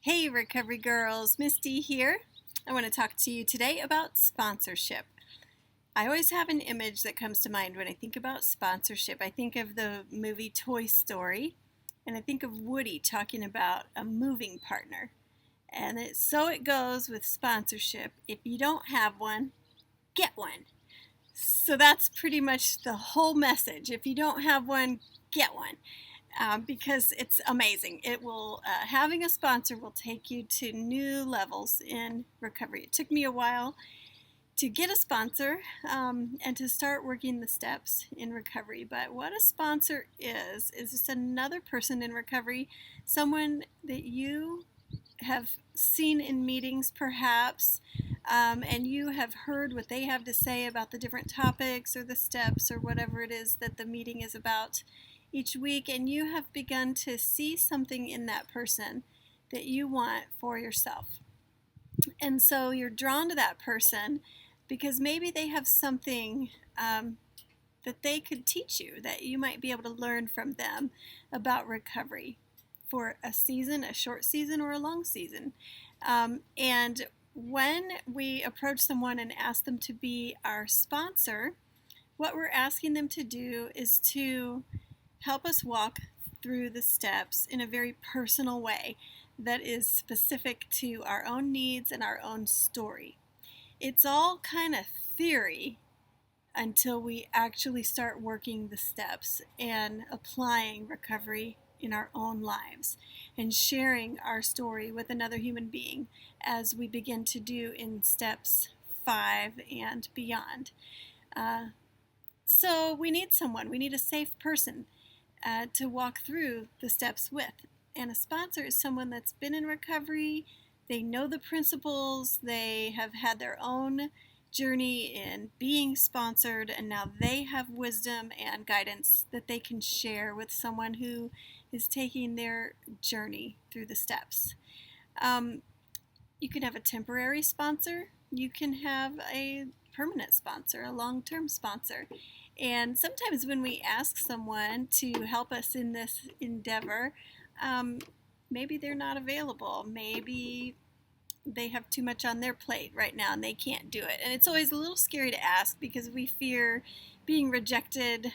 Hey, Recovery Girls, Misty here. I want to talk to you today about sponsorship. I always have an image that comes to mind when I think about sponsorship. I think of the movie Toy Story, and I think of Woody talking about a moving partner. And so it goes with sponsorship. If you don't have one, get one. So that's pretty much the whole message. If you don't have one, get one. Because it's amazing. It will having a sponsor will take you to new levels in recovery. It took me a while to get a sponsor and to start working the steps in recovery. But what a sponsor is just another person in recovery, someone that you have seen in meetings perhaps, and you have heard what they have to say about the different topics or the steps or whatever it is that the meeting is about each week, and you have begun to see something in that person that you want for yourself. And so you're drawn to that person because maybe they have something that they could teach you that you might be able to learn from them about recovery for a season, a short season, or a long season. And when we approach someone and ask them to be our sponsor, what we're asking them to do is to help us walk through the steps in a very personal way that is specific to our own needs and our own story. It's all kind of theory until we actually start working the steps and applying recovery in our own lives and sharing our story with another human being as we begin to do in steps 5 and beyond. So we need someone, we need a safe person to walk through the steps with. And a sponsor is someone that's been in recovery, they know the principles, they have had their own journey in being sponsored, and now they have wisdom and guidance that they can share with someone who is taking their journey through the steps. You can have a temporary sponsor, you can have a permanent sponsor, a long-term sponsor. And sometimes when we ask someone to help us in this endeavor, maybe they're not available. Maybe they have too much on their plate right now and they can't do it. And it's always a little scary to ask because we fear being rejected.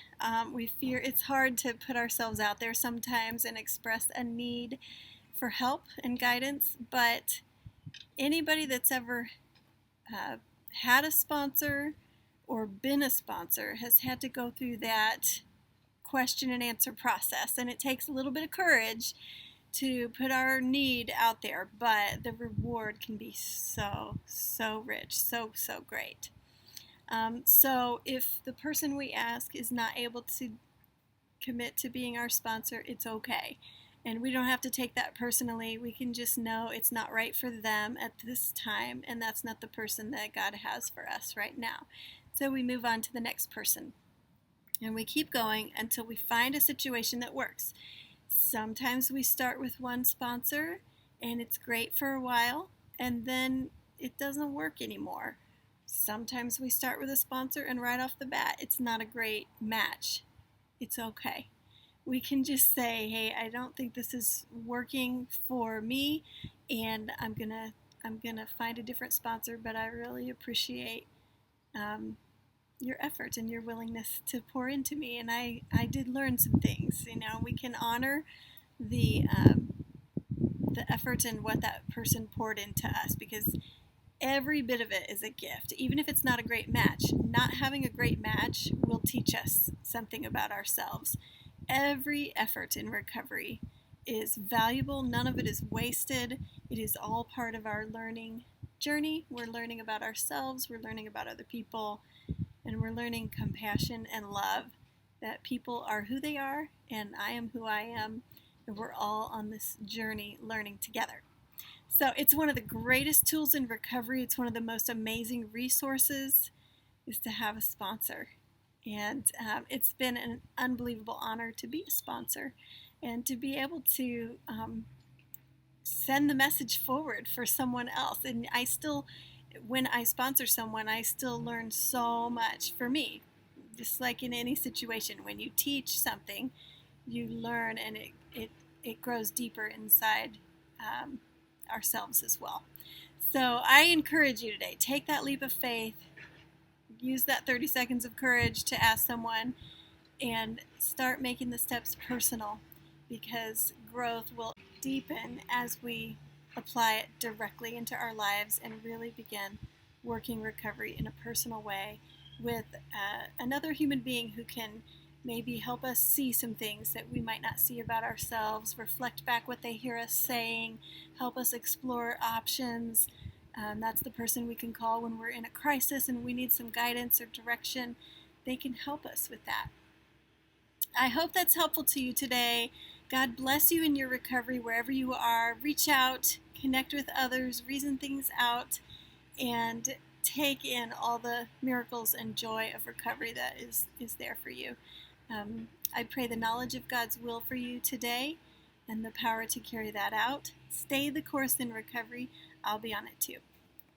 We fear it's hard to put ourselves out there sometimes and express a need for help and guidance. But anybody that's ever had a sponsor or been a sponsor has had to go through that question and answer process, and it takes a little bit of courage to put our need out there, but the reward can be so rich, so great. So if the person we ask is not able to commit to being our sponsor, it's okay. And we don't have to take that personally. We can just know it's not right for them at this time, and that's not the person that God has for us right now. So we move on to the next person. And we keep going until we find a situation that works. Sometimes we start with one sponsor, and it's great for a while, and then it doesn't work anymore. Sometimes we start with a sponsor, and right off the bat, it's not a great match. It's okay. We can just say, hey, I don't think this is working for me, and I'm gonna find a different sponsor, but I really appreciate your effort and your willingness to pour into me, and I did learn some things. We can honor the effort and what that person poured into us, because every bit of it is a gift. Even if it's not a great match, not having a great match will teach us something about ourselves. Every effort in recovery is valuable. None of it is wasted. It is all part of our learning journey. We're learning about ourselves, we're learning about other people, and we're learning compassion and love, that people are who they are and I am who I am, and we're all on this journey learning together. So it's one of the greatest tools in recovery. It's one of the most amazing resources, is to have a sponsor. And it's been an unbelievable honor to be a sponsor and to be able to send the message forward for someone else. And I still, when I sponsor someone, I still learn so much for me. Just like in any situation, when you teach something, you learn, and it grows deeper inside ourselves as well. So I encourage you today, take that leap of faith, use that 30 seconds of courage to ask someone, and start making the steps personal, because growth will deepen as we apply it directly into our lives and really begin working recovery in a personal way with another human being who can maybe help us see some things that we might not see about ourselves, reflect back what they hear us saying, help us explore options. That's the person we can call when we're in a crisis and we need some guidance or direction. They can help us with that. I hope that's helpful to you today. God bless you in your recovery wherever you are. Reach out, connect with others, reason things out, and take in all the miracles and joy of recovery that is there for you. I pray the knowledge of God's will for you today and the power to carry that out. Stay the course in recovery. I'll be on it too.